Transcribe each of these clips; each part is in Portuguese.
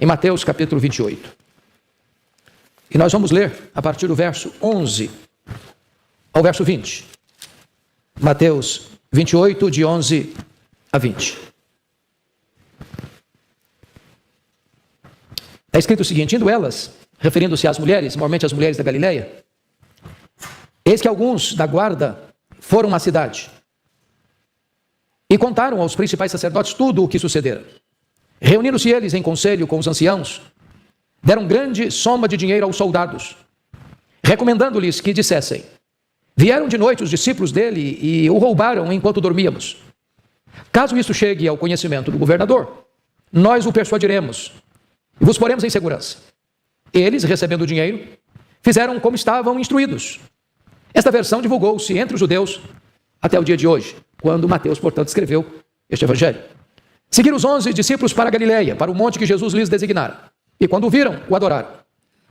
em Mateus capítulo 28. E nós vamos ler a partir do verso 11 ao verso 20. Mateus 28, de 11 a 20. Está escrito o seguinte: indo elas, referindo-se às mulheres, normalmente às mulheres da Galileia, eis que alguns da guarda foram à cidade e contaram aos principais sacerdotes tudo o que sucedera. Reunindo-se eles em conselho com os anciãos, deram grande soma de dinheiro aos soldados, recomendando-lhes que dissessem: vieram de noite os discípulos dele e o roubaram enquanto dormíamos. Caso isso chegue ao conhecimento do governador, nós o persuadiremos e vos poremos em segurança. Eles, recebendo o dinheiro, fizeram como estavam instruídos. Esta versão divulgou-se entre os judeus até o dia de hoje, quando Mateus, portanto, escreveu este evangelho. Seguiram os 11 discípulos para a Galileia, para o monte que Jesus lhes designara. E quando o viram, o adoraram.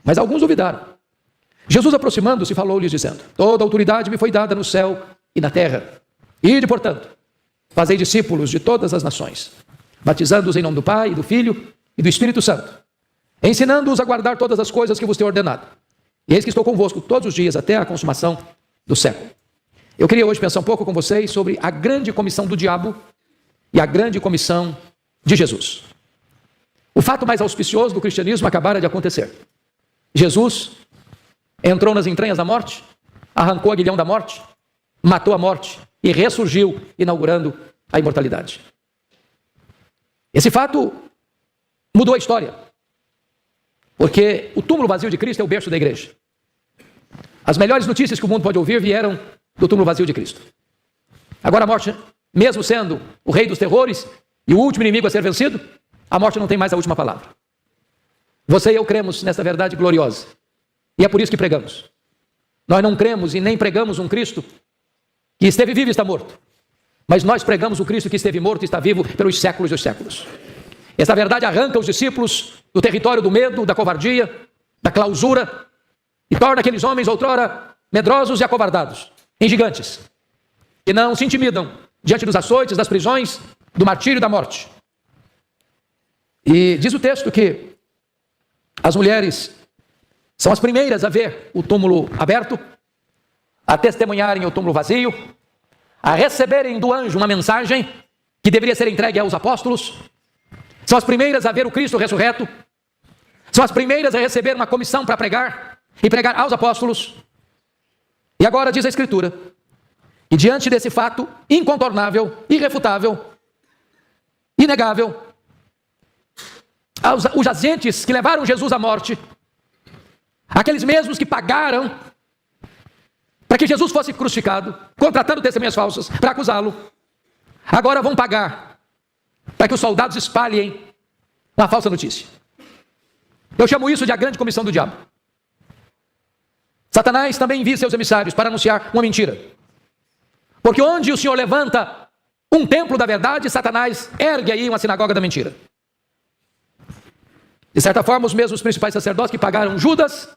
Mas alguns duvidaram. Jesus, aproximando-se, falou-lhes, dizendo: toda autoridade me foi dada no céu e na terra. Ide, portanto, fazei discípulos de todas as nações, batizando-os em nome do Pai, do Filho e do Espírito Santo, ensinando-os a guardar todas as coisas que vos tenho ordenado. E eis que estou convosco todos os dias até a consumação do século. Eu queria hoje pensar um pouco com vocês sobre a grande comissão do diabo e a grande comissão de Jesus. O fato mais auspicioso do cristianismo acabara de acontecer. Jesus entrou nas entranhas da morte, arrancou o aguilhão da morte, matou a morte e ressurgiu, inaugurando a imortalidade. Esse fato mudou a história, porque o túmulo vazio de Cristo é o berço da igreja. As melhores notícias que o mundo pode ouvir vieram do túmulo vazio de Cristo. Agora a morte, mesmo sendo o rei dos terrores e o último inimigo a ser vencido, a morte não tem mais a última palavra. Você e eu cremos nessa verdade gloriosa. E é por isso que pregamos. Nós não cremos e nem pregamos um Cristo que esteve vivo e está morto. Mas nós pregamos o Cristo que esteve morto e está vivo pelos séculos dos séculos. Essa verdade arranca os discípulos do território do medo, da covardia, da clausura, e torna aqueles homens outrora medrosos e acovardados em gigantes, que não se intimidam diante dos açoites, das prisões, do martírio e da morte. E diz o texto que as mulheres são as primeiras a ver o túmulo aberto, a testemunharem o túmulo vazio, a receberem do anjo uma mensagem que deveria ser entregue aos apóstolos. São as primeiras a ver o Cristo ressurreto. São as primeiras a receber uma comissão para pregar e pregar aos apóstolos. E agora diz a Escritura, e diante desse fato incontornável, irrefutável, inegável, os agentes que levaram Jesus à morte, aqueles mesmos que pagaram para que Jesus fosse crucificado, contratando testemunhas falsas para acusá-lo, agora vão pagar para que os soldados espalhem uma falsa notícia. Eu chamo isso de a grande comissão do diabo. Satanás também envia seus emissários para anunciar uma mentira. Porque onde o Senhor levanta um templo da verdade, Satanás ergue aí uma sinagoga da mentira. De certa forma, os mesmos principais sacerdotes que pagaram Judas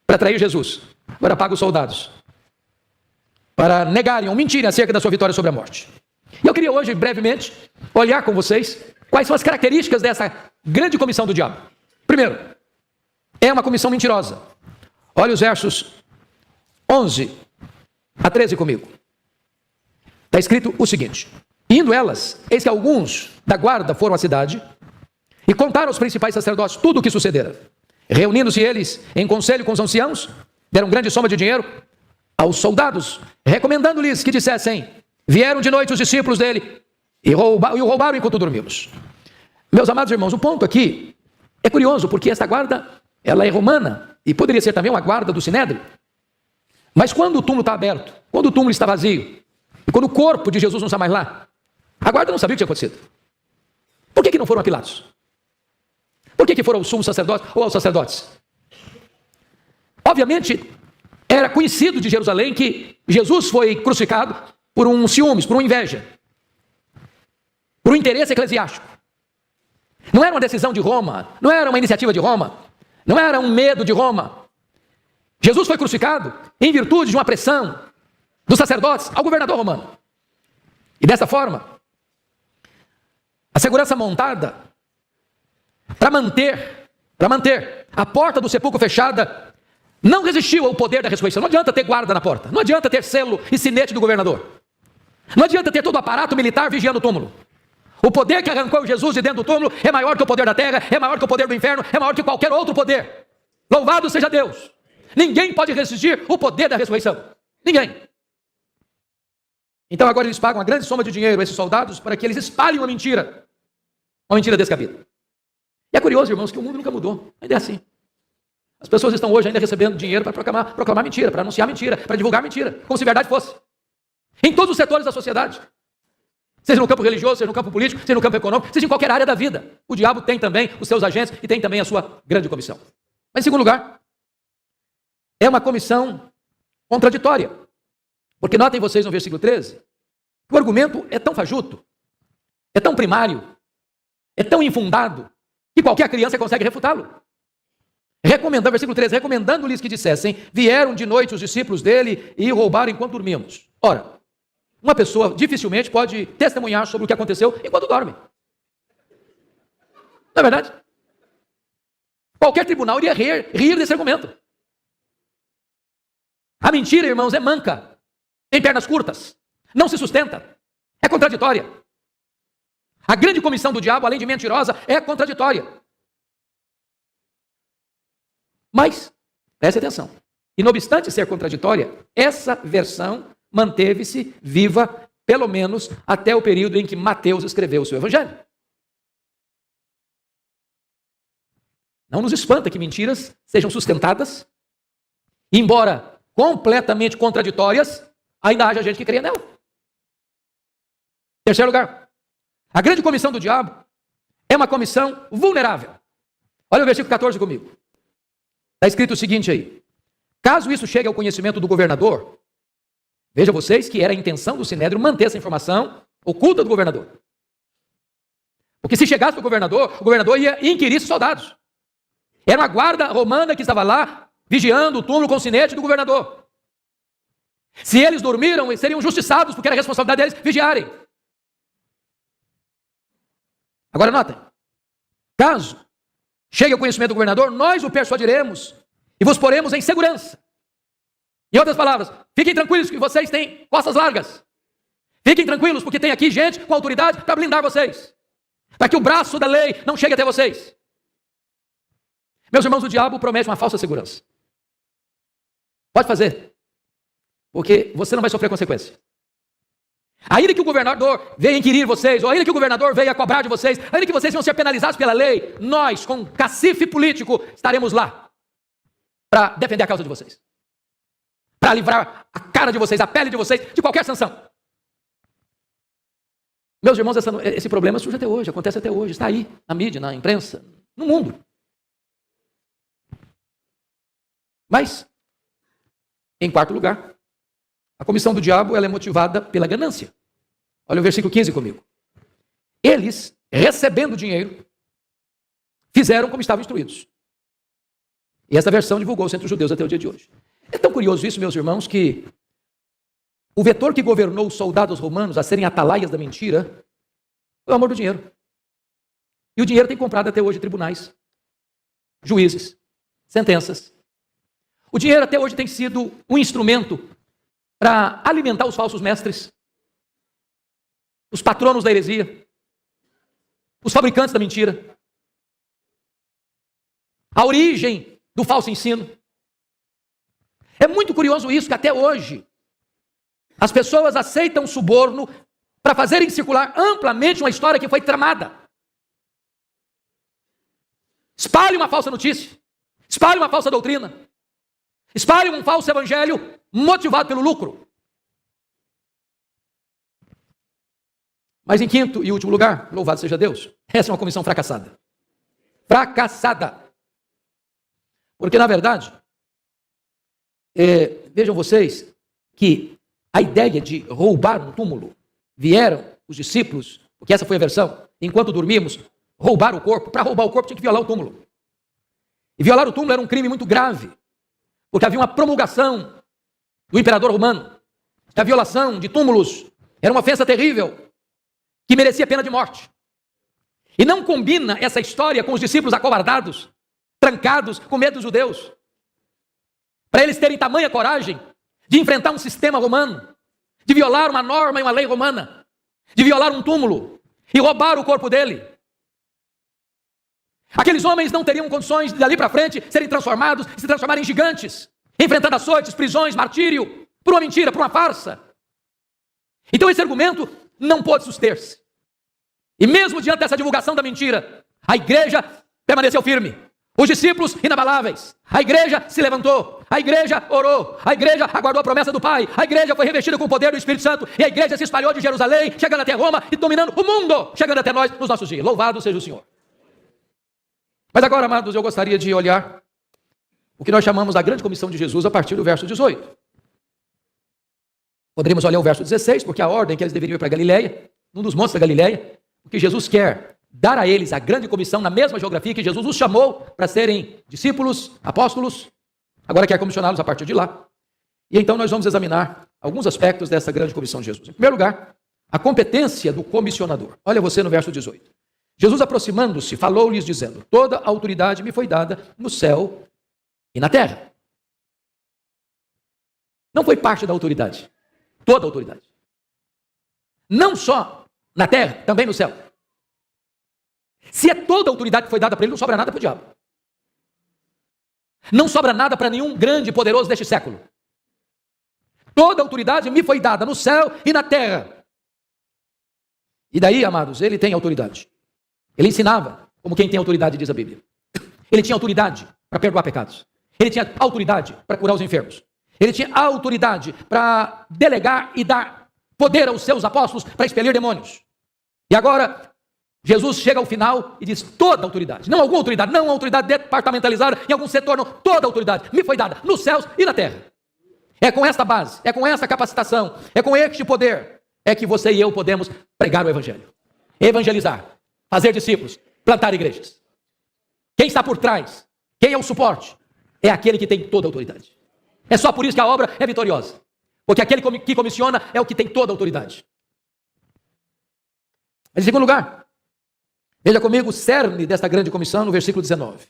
para trair Jesus, agora pagam os soldados para negarem ou mentirem acerca da sua vitória sobre a morte. E eu queria hoje, brevemente, olhar com vocês quais são as características dessa grande comissão do diabo. Primeiro, é uma comissão mentirosa. Olha os versos 11 a 13 comigo. Está escrito o seguinte: indo elas, eis que alguns da guarda foram à cidade e contaram aos principais sacerdotes tudo o que sucedera. Reunindo-se eles em conselho com os anciãos, deram grande soma de dinheiro aos soldados, recomendando-lhes que dissessem: vieram de noite os discípulos dele e o roubaram enquanto dormimos. Meus amados irmãos, o ponto aqui é curioso, porque esta guarda, ela é romana e poderia ser também uma guarda do Sinédrio. Mas quando o túmulo está aberto, quando o túmulo está vazio, e quando o corpo de Jesus não está mais lá, a guarda não sabia o que tinha acontecido. Por que não foram a Pilatos? Por que foram aos sumos sacerdotes ou aos sacerdotes? Obviamente, era conhecido de Jerusalém que Jesus foi crucificado por um ciúmes, por uma inveja, por um interesse eclesiástico. Não era uma decisão de Roma, não era uma iniciativa de Roma, não era um medo de Roma. Jesus foi crucificado em virtude de uma pressão dos sacerdotes ao governador romano. E dessa forma, a segurança montada para manter a porta do sepulcro fechada, não resistiu ao poder da ressurreição. Não adianta ter guarda na porta, não adianta ter selo e sinete do governador, não adianta ter todo o aparato militar vigiando o túmulo. O poder que arrancou Jesus de dentro do túmulo é maior que o poder da terra, é maior que o poder do inferno, é maior que qualquer outro poder. Louvado seja Deus. Ninguém pode resistir o poder da ressurreição. Ninguém. Então agora eles pagam uma grande soma de dinheiro a esses soldados para que eles espalhem uma mentira descabida. E é curioso, irmãos, que o mundo nunca mudou. Ainda é assim. As pessoas estão hoje ainda recebendo dinheiro para proclamar mentira, para anunciar mentira, para divulgar mentira, como se verdade fosse. Em todos os setores da sociedade. Seja no campo religioso, seja no campo político, seja no campo econômico, seja em qualquer área da vida. O diabo tem também os seus agentes e tem também a sua grande comissão. Mas em segundo lugar, é uma comissão contraditória. Porque notem vocês no versículo 13, que o argumento é tão fajuto, é tão primário, é tão infundado, que qualquer criança consegue refutá-lo. Versículo 13, recomendando-lhes que dissessem, vieram de noite os discípulos dele e roubaram enquanto dormíamos. Ora, uma pessoa dificilmente pode testemunhar sobre o que aconteceu enquanto dorme. Não é verdade? Qualquer tribunal iria rir desse argumento. A mentira, irmãos, é manca, tem pernas curtas, não se sustenta, é contraditória. A grande comissão do diabo, além de mentirosa, é contraditória. Mas, preste atenção, e não obstante ser contraditória, essa versão manteve-se viva, pelo menos até o período em que Mateus escreveu o seu evangelho. Não nos espanta que mentiras sejam sustentadas, embora completamente contraditórias, ainda haja gente que creia nela. Terceiro lugar, a grande comissão do diabo é uma comissão vulnerável. Olha o versículo 14 comigo. Está escrito o seguinte aí: caso isso chegue ao conhecimento do governador, veja vocês que era a intenção do Sinédrio manter essa informação oculta do governador. Porque se chegasse para o governador ia inquirir esses soldados. Era uma guarda romana que estava lá, vigiando o túmulo com o sinete do governador. Se eles dormiram, eles seriam justiçados, porque era a responsabilidade deles vigiarem. Agora notem, caso chegue ao conhecimento do governador, nós o persuadiremos e vos poremos em segurança. Em outras palavras, fiquem tranquilos que vocês têm costas largas. Fiquem tranquilos porque tem aqui gente com autoridade para blindar vocês, para que o braço da lei não chegue até vocês. Meus irmãos, o diabo promete uma falsa segurança. Pode fazer, porque você não vai sofrer consequência. Ainda que o governador venha inquirir vocês, ou ainda que o governador venha cobrar de vocês, ainda que vocês vão ser penalizados pela lei, nós, com cacife político, estaremos lá para defender a causa de vocês, para livrar a cara de vocês, a pele de vocês, de qualquer sanção. Meus irmãos, esse problema surge até hoje, acontece até hoje, está aí, na mídia, na imprensa, no mundo. Mas, em quarto lugar, a comissão do diabo ela é motivada pela ganância. Olha o versículo 15 comigo. Eles, recebendo dinheiro, fizeram como estavam instruídos. E essa versão divulgou-se entre os judeus até o dia de hoje. É tão curioso isso, meus irmãos, que o vetor que governou os soldados romanos a serem atalaias da mentira foi o amor do dinheiro. E o dinheiro tem comprado até hoje tribunais, juízes, sentenças. O dinheiro até hoje tem sido um instrumento para alimentar os falsos mestres, os patronos da heresia, os fabricantes da mentira, a origem do falso ensino. É muito curioso isso, que até hoje as pessoas aceitam suborno para fazerem circular amplamente uma história que foi tramada. Espalhe uma falsa notícia, espalhe uma falsa doutrina, espalhe um falso evangelho motivado pelo lucro. Mas em quinto e último lugar, louvado seja Deus, essa é uma comissão fracassada. Fracassada. Porque, na verdade, vejam vocês que a ideia de roubar um túmulo, vieram os discípulos, porque essa foi a versão, enquanto dormimos, roubar o corpo. Para roubar o corpo tinha que violar o túmulo. E violar o túmulo era um crime muito grave, porque havia uma promulgação do imperador romano. A violação de túmulos era uma ofensa terrível, que merecia pena de morte. E não combina essa história com os discípulos acovardados, trancados, com medo dos judeus. Para eles terem tamanha coragem de enfrentar um sistema romano, de violar uma norma e uma lei romana, de violar um túmulo e roubar o corpo dele. Aqueles homens não teriam condições de dali para frente serem transformados, se transformarem em gigantes, enfrentando açoites, prisões, martírio, por uma mentira, por uma farsa. Então esse argumento não pôde suster-se. E mesmo diante dessa divulgação da mentira, a igreja permaneceu firme. Os discípulos inabaláveis. A igreja se levantou. A igreja orou. A igreja aguardou a promessa do Pai. A igreja foi revestida com o poder do Espírito Santo. E a igreja se espalhou de Jerusalém, chegando até Roma e dominando o mundo, chegando até nós nos nossos dias. Louvado seja o Senhor. Mas agora, amados, eu gostaria de olhar o que nós chamamos da grande comissão de Jesus a partir do verso 18. Poderíamos olhar o verso 16, porque a ordem que eles deveriam ir para Galileia, num dos montes da Galileia, porque Jesus quer dar a eles a grande comissão na mesma geografia que Jesus os chamou para serem discípulos, apóstolos, agora quer comissioná-los a partir de lá. E então nós vamos examinar alguns aspectos dessa grande comissão de Jesus. Em primeiro lugar, a competência do comissionador. Olha você no verso 18. Jesus, aproximando-se, falou-lhes dizendo: toda a autoridade me foi dada no céu e na terra. Não foi parte da autoridade, toda a autoridade. Não só na terra, também no céu. Se é toda a autoridade que foi dada para ele, não sobra nada para o diabo. Não sobra nada para nenhum grande e poderoso deste século. Toda a autoridade me foi dada no céu e na terra. E daí, amados, ele tem autoridade. Ele ensinava como quem tem autoridade, diz a Bíblia. Ele tinha autoridade para perdoar pecados. Ele tinha autoridade para curar os enfermos. Ele tinha autoridade para delegar e dar poder aos seus apóstolos para expelir demônios. E agora, Jesus chega ao final e diz: toda a autoridade, não alguma autoridade, não uma autoridade departamentalizada em algum setor, não, toda a autoridade me foi dada nos céus e na terra. É com esta base, é com essa capacitação, é com este poder, é que você e eu podemos pregar o evangelho, evangelizar, fazer discípulos, plantar igrejas. Quem está por trás, quem é o suporte, é aquele que tem toda a autoridade. É só por isso que a obra é vitoriosa, porque aquele que comissiona é o que tem toda a autoridade. Em segundo lugar, veja comigo o cerne desta grande comissão no versículo 19.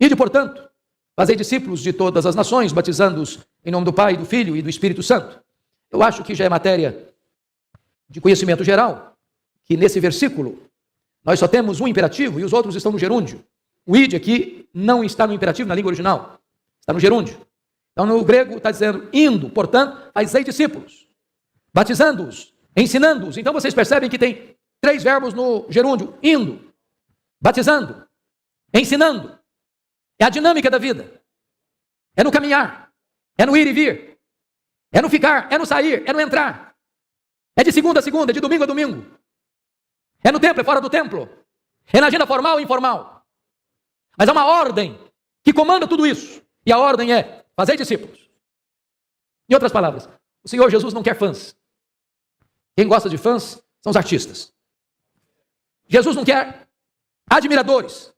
Ide, portanto, fazei discípulos de todas as nações, batizando-os em nome do Pai, do Filho e do Espírito Santo. Eu acho que já é matéria de conhecimento geral, que nesse versículo nós só temos um imperativo e os outros estão no gerúndio. O ide aqui não está no imperativo na língua original, está no gerúndio. Então no grego está dizendo indo, portanto, fazei discípulos, batizando-os, ensinando-os. Então vocês percebem que tem 3 verbos no gerúndio: indo, batizando, ensinando. É a dinâmica da vida. É no caminhar, é no ir e vir, é no ficar, é no sair, é no entrar. É de segunda a segunda, de domingo a domingo. É no templo, é fora do templo. É na agenda formal e informal. Mas há uma ordem que comanda tudo isso. E a ordem é: fazei discípulos. Em outras palavras, o Senhor Jesus não quer fãs. Quem gosta de fãs são os artistas. Jesus não quer admiradores.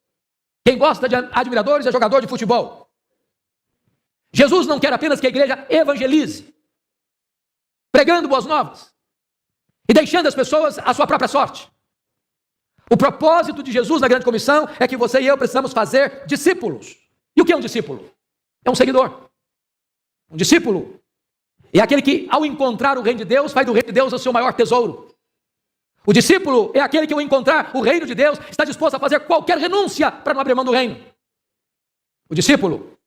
Quem gosta de admiradores é jogador de futebol. Jesus não quer apenas que a igreja evangelize, pregando boas novas e deixando as pessoas à sua própria sorte. O propósito de Jesus na grande comissão é que você e eu precisamos fazer discípulos. E o que é um discípulo? É um seguidor. Um discípulo é aquele que, ao encontrar o reino de Deus, faz do reino de Deus o seu maior tesouro. O discípulo é aquele que, ao encontrar o reino de Deus, está disposto a fazer qualquer renúncia para não abrir mão do reino. O discípulo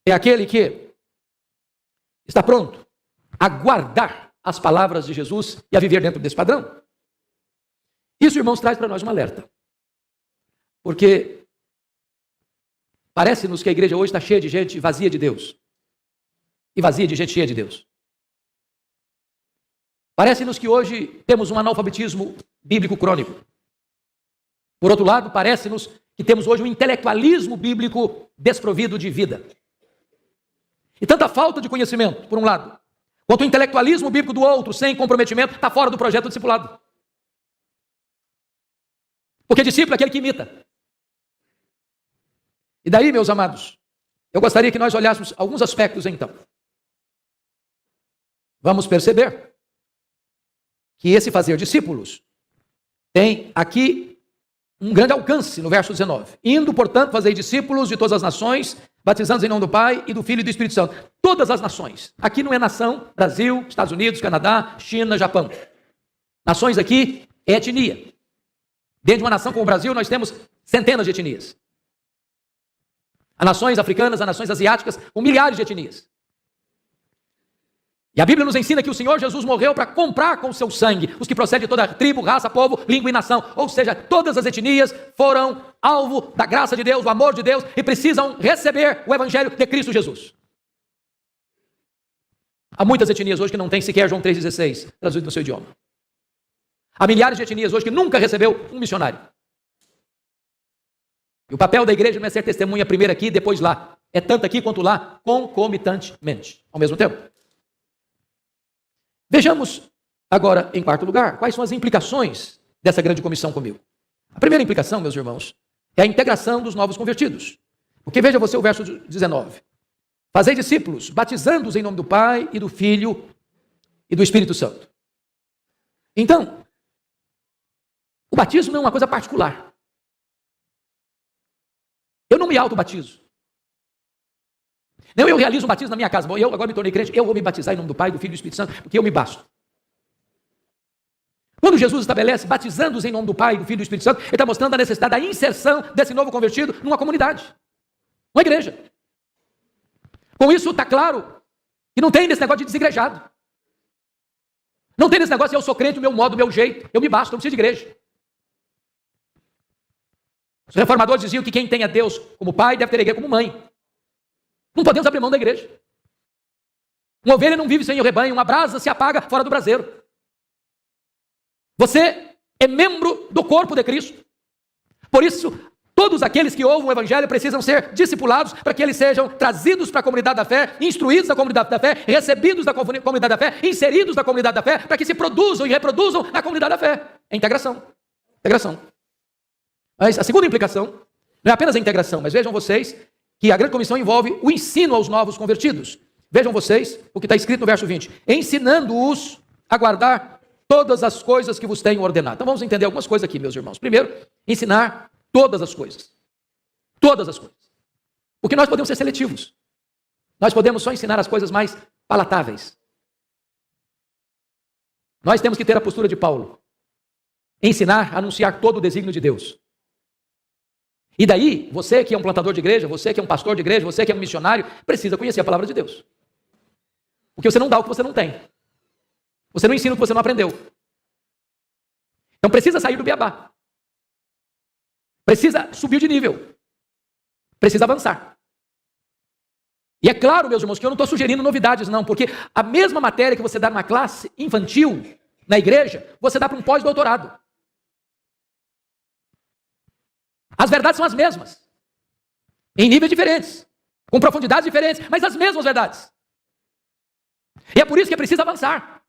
é aquele que está pronto a guardar as palavras de Jesus e a viver dentro desse padrão. Isso, irmãos, traz para nós um alerta. Porque parece-nos que a igreja hoje está cheia de gente vazia de Deus. E vazia de gente cheia de Deus. Parece-nos que hoje temos um analfabetismo bíblico crônico. Por outro lado, parece-nos que temos hoje um intelectualismo bíblico desprovido de vida. E tanta falta de conhecimento, por um lado, quanto o intelectualismo bíblico do outro, sem comprometimento, está fora do projeto do discipulado. Porque discípulo é aquele que imita. E daí, meus amados, eu gostaria que nós olhássemos alguns aspectos então. Vamos perceber que esse fazer discípulos tem aqui um grande alcance no verso 19. Indo, portanto, fazei discípulos de todas as nações, batizando-os em nome do Pai e do Filho e do Espírito Santo. Todas as nações. Aqui não é nação, Brasil, Estados Unidos, Canadá, China, Japão. Nações aqui é etnia. Dentro de uma nação como o Brasil, nós temos centenas de etnias. Há nações africanas, há nações asiáticas, com milhares de etnias. E a Bíblia nos ensina que o Senhor Jesus morreu para comprar com o seu sangue os que procedem de toda tribo, raça, povo, língua e nação. Ou seja, todas as etnias foram alvo da graça de Deus, do amor de Deus e precisam receber o Evangelho de Cristo Jesus. Há muitas etnias hoje que não têm sequer João 3,16 traduzido no seu idioma. Há milhares de etnias hoje que nunca recebeu um missionário. E o papel da igreja não é ser testemunha primeiro aqui, depois lá. É tanto aqui quanto lá, concomitantemente, ao mesmo tempo. Vejamos agora, em quarto lugar, quais são as implicações dessa grande comissão comigo. A primeira implicação, meus irmãos, é a integração dos novos convertidos. Porque veja você o verso 19. Fazei discípulos, batizando-os em nome do Pai e do Filho e do Espírito Santo. Então, o batismo não é uma coisa particular. Eu não me auto-batizo. Não, eu realizo um batismo na minha casa. Bom, eu agora me tornei crente, eu vou me batizar em nome do Pai, do Filho e do Espírito Santo, porque eu me basto. Quando Jesus estabelece batizando-os em nome do Pai, do Filho e do Espírito Santo, ele está mostrando a necessidade da inserção desse novo convertido numa comunidade, uma igreja. Com isso está claro que não tem nesse negócio de desigrejado. Não tem nesse negócio de eu sou crente, o meu modo, o meu jeito, eu me basto, não preciso de igreja. Os reformadores diziam que quem tem a Deus como pai deve ter a igreja como mãe. Não podemos abrir mão da igreja. Uma ovelha não vive sem o rebanho, uma brasa se apaga fora do braseiro. Você é membro do corpo de Cristo. Por isso, todos aqueles que ouvem o Evangelho precisam ser discipulados para que eles sejam trazidos para a comunidade da fé, instruídos na comunidade da fé, recebidos da comunidade da fé, inseridos na comunidade da fé, para que se produzam e reproduzam na comunidade da fé. É integração. Integração. Mas a segunda implicação não é apenas a integração, mas vejam vocês que a grande comissão envolve o ensino aos novos convertidos. Vejam vocês o que está escrito no verso 20. Ensinando-os a guardar todas as coisas que vos tenho ordenado. Então vamos entender algumas coisas aqui, meus irmãos. Primeiro, ensinar todas as coisas. Todas as coisas. Porque nós podemos ser seletivos. Nós podemos só ensinar as coisas mais palatáveis. Nós temos que ter a postura de Paulo. Ensinar, anunciar todo o desígnio de Deus. E daí, você que é um plantador de igreja, você que é um pastor de igreja, você que é um missionário, precisa conhecer a palavra de Deus. Porque você não dá o que você não tem. Você não ensina o que você não aprendeu. Então precisa sair do beabá. Precisa subir de nível. Precisa avançar. E é claro, meus irmãos, que eu não estou sugerindo novidades, não, porque a mesma matéria que você dá numa classe infantil, na igreja, você dá para um pós-doutorado. As verdades são as mesmas, em níveis diferentes, com profundidades diferentes, mas as mesmas verdades. E é por isso que é preciso avançar.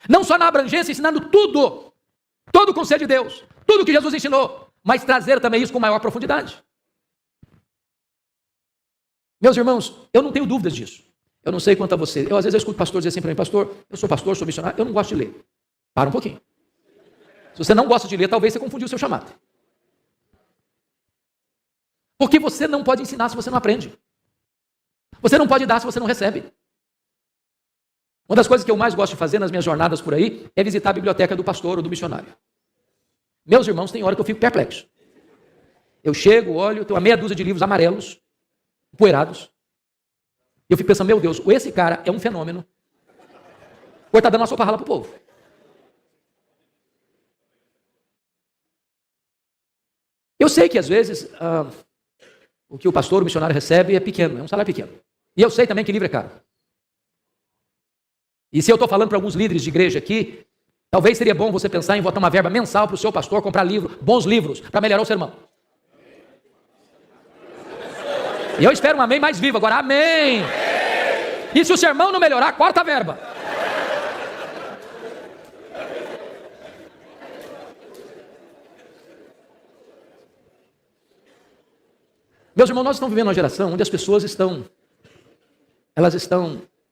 Não só na abrangência, ensinando tudo, todo o conselho de Deus, tudo que Jesus ensinou, mas trazer também isso com maior profundidade. Meus irmãos, eu não tenho dúvidas disso. Eu não sei quanto a você. Às vezes eu escuto pastor dizer assim para mim, pastor, eu sou pastor, sou missionário, eu não gosto de ler. Para um pouquinho. Se você não gosta de ler, talvez você confundiu o seu chamado. Porque você não pode ensinar se você não aprende. Você não pode dar se você não recebe. Uma das coisas que eu mais gosto de fazer nas minhas jornadas por aí é visitar a biblioteca do pastor ou do missionário. Meus irmãos, tem hora que eu fico perplexo. Eu chego, olho, tenho uma meia dúzia de livros amarelos, empoeirados. E eu fico pensando, meu Deus, esse cara é um fenômeno. Ou está dando uma sopa rala para o povo. Eu sei que às vezes o que o pastor, o missionário recebe é pequeno, é um salário pequeno. E eu sei também que livro é caro. E se eu estou falando para alguns líderes de igreja aqui, talvez seria bom você pensar em botar uma verba mensal para o seu pastor comprar bons livros, para melhorar o sermão. E eu espero um amém mais vivo agora, amém! E se o sermão não melhorar, corta a verba. Meus irmãos, nós estamos vivendo uma geração onde as pessoas estão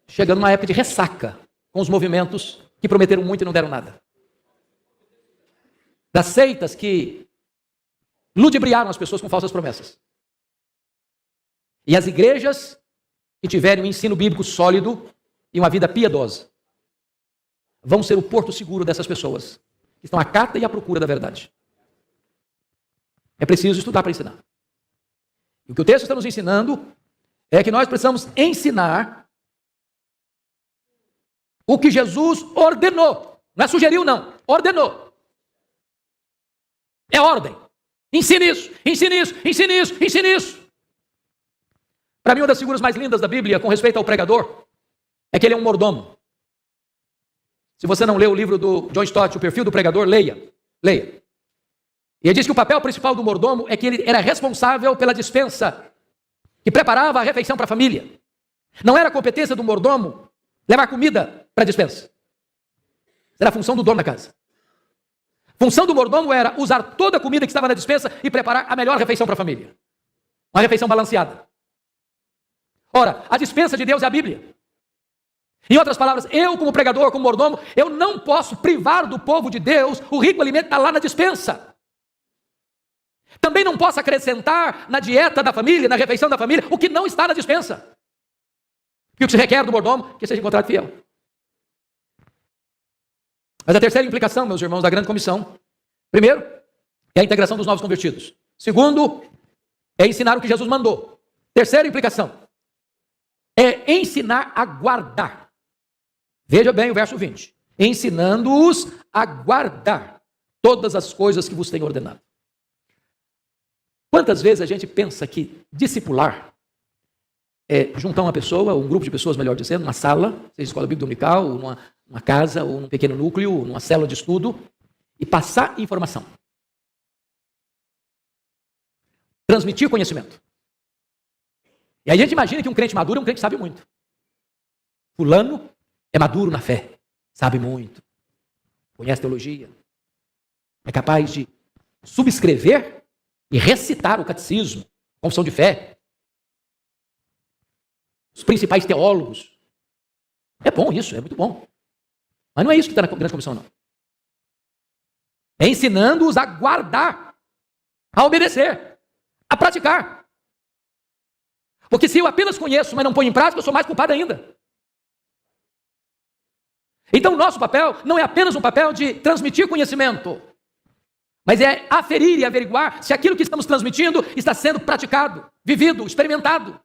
chegando numa época de ressaca com os movimentos que prometeram muito e não deram nada. Das seitas que ludibriaram as pessoas com falsas promessas. E as igrejas que tiverem um ensino bíblico sólido e uma vida piedosa vão ser o porto seguro dessas pessoas que estão à cata e à procura da verdade. É preciso estudar para ensinar. E o que o texto está nos ensinando é que nós precisamos ensinar o que Jesus ordenou. Não é sugeriu, não. Ordenou. É ordem. Ensine isso, ensine isso, ensine isso, ensine isso. Para mim, uma das figuras mais lindas da Bíblia com respeito ao pregador é que ele é um mordomo. Se você não leu o livro do John Stott, O Perfil do Pregador, leia. Leia. E ele diz que o papel principal do mordomo é que ele era responsável pela despensa, que preparava a refeição para a família. Não era a competência do mordomo levar comida para a despensa. Era a função do dono da casa. A função do mordomo era usar toda a comida que estava na despensa e preparar a melhor refeição para a família. Uma refeição balanceada. Ora, a despensa de Deus é a Bíblia. Em outras palavras, eu como pregador, como mordomo, eu não posso privar do povo de Deus o rico alimento que está lá na despensa. Também não posso acrescentar na dieta da família, na refeição da família, o que não está na despensa. E o que se requer do mordomo, que seja encontrado fiel. Mas a terceira implicação, meus irmãos, da grande comissão, primeiro, é a integração dos novos convertidos. Segundo, é ensinar o que Jesus mandou. Terceira implicação, é ensinar a guardar. Veja bem o verso 20. Ensinando-os a guardar todas as coisas que vos tenho ordenado. Quantas vezes a gente pensa que discipular é juntar uma pessoa, um grupo de pessoas, melhor dizendo, numa sala, seja escola bíblica dominical, ou numa casa, ou num pequeno núcleo, numa célula de estudo, e passar informação. Transmitir conhecimento. E aí a gente imagina que um crente maduro é um crente que sabe muito. Fulano é maduro na fé, sabe muito, conhece teologia, é capaz de subscrever e recitar o catecismo, confissão de fé, os principais teólogos. É bom isso, é muito bom. Mas não é isso que está na grande comissão, não. É ensinando-os a guardar, a obedecer, a praticar. Porque se eu apenas conheço, mas não ponho em prática, eu sou mais culpado ainda. Então o nosso papel não é apenas um papel de transmitir conhecimento, mas é aferir e averiguar se aquilo que estamos transmitindo está sendo praticado, vivido, experimentado.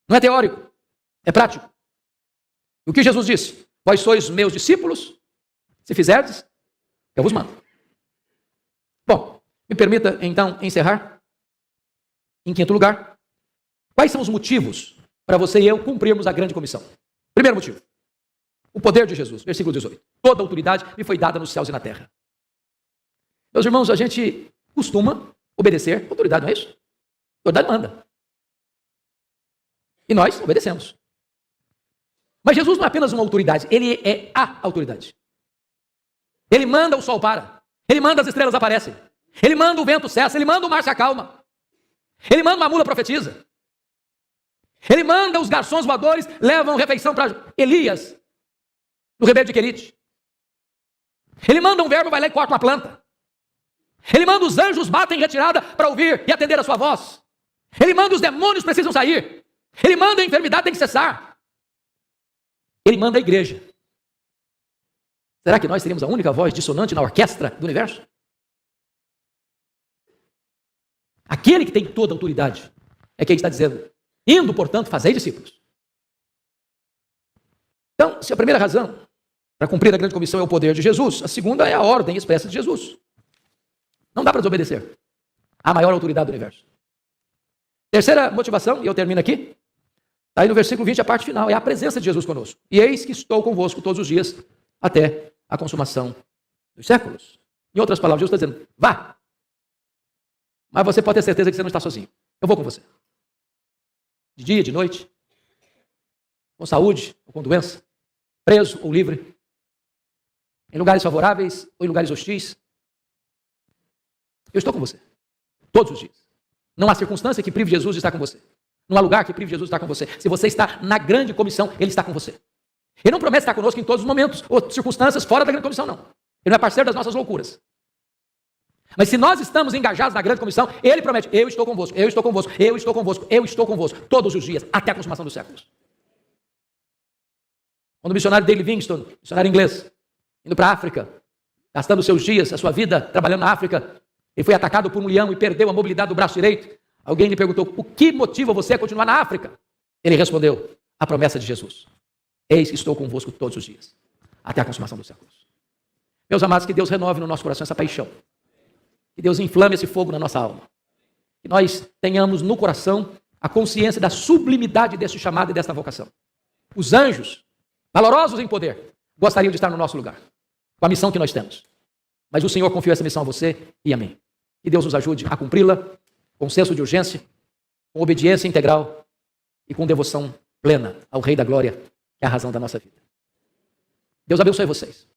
Não é teórico, é prático. E o que Jesus disse? Vós sois meus discípulos, se fizerdes, eu vos mando. Bom, me permita então encerrar. Em quinto lugar, quais são os motivos para você e eu cumprirmos a grande comissão? Primeiro motivo, o poder de Jesus, versículo 18. Toda autoridade me foi dada nos céus e na terra. Meus irmãos, a gente costuma obedecer a autoridade, não é isso? A autoridade manda. E nós obedecemos. Mas Jesus não é apenas uma autoridade, ele é a autoridade. Ele manda o sol para, ele manda as estrelas aparecem, ele manda o vento cessa, ele manda o mar se acalma. Ele manda uma mula profetiza. Ele manda os garçons voadores, levam refeição para Elias, no ribeiro de Querite. Ele manda um verbo, vai lá e corta uma planta. Ele manda os anjos, batem em retirada para ouvir e atender a sua voz. Ele manda os demônios, precisam sair. Ele manda a enfermidade, tem que cessar. Ele manda a igreja. Será que nós teríamos a única voz dissonante na orquestra do universo? Aquele que tem toda a autoridade é quem está dizendo, indo, portanto, fazei discípulos. Então, se a primeira razão para cumprir a grande comissão é o poder de Jesus, a segunda é a ordem expressa de Jesus. Não dá para desobedecer à maior autoridade do universo. Terceira motivação, e eu termino aqui, está aí no versículo 20, a parte final, é a presença de Jesus conosco. E eis que estou convosco todos os dias, até a consumação dos séculos. Em outras palavras, Jesus está dizendo, vá. Mas você pode ter certeza que você não está sozinho. Eu vou com você. De dia, de noite. Com saúde ou com doença. Preso ou livre. Em lugares favoráveis ou em lugares hostis. Eu estou com você. Todos os dias. Não há circunstância que prive Jesus de estar com você. Não há lugar que prive Jesus de estar com você. Se você está na grande comissão, Ele está com você. Ele não promete estar conosco em todos os momentos ou circunstâncias fora da grande comissão, não. Ele não é parceiro das nossas loucuras. Mas se nós estamos engajados na grande comissão, ele promete: eu estou convosco, eu estou convosco, eu estou convosco, eu estou convosco, todos os dias, até a consumação dos séculos. Quando o missionário Dale Livingstone, missionário inglês, indo para a África, gastando seus dias, a sua vida trabalhando na África, ele foi atacado por um leão e perdeu a mobilidade do braço direito. Alguém lhe perguntou: o que motiva você a continuar na África? Ele respondeu: a promessa de Jesus: eis que estou convosco todos os dias, até a consumação dos séculos. Meus amados, que Deus renove no nosso coração essa paixão. Que Deus inflame esse fogo na nossa alma. Que nós tenhamos no coração a consciência da sublimidade desse chamado e desta vocação. Os anjos, valorosos em poder, gostariam de estar no nosso lugar, com a missão que nós temos. Mas o Senhor confiou essa missão a você e a mim. Que Deus nos ajude a cumpri-la com senso de urgência, com obediência integral e com devoção plena ao Rei da Glória, que é a razão da nossa vida. Deus abençoe vocês.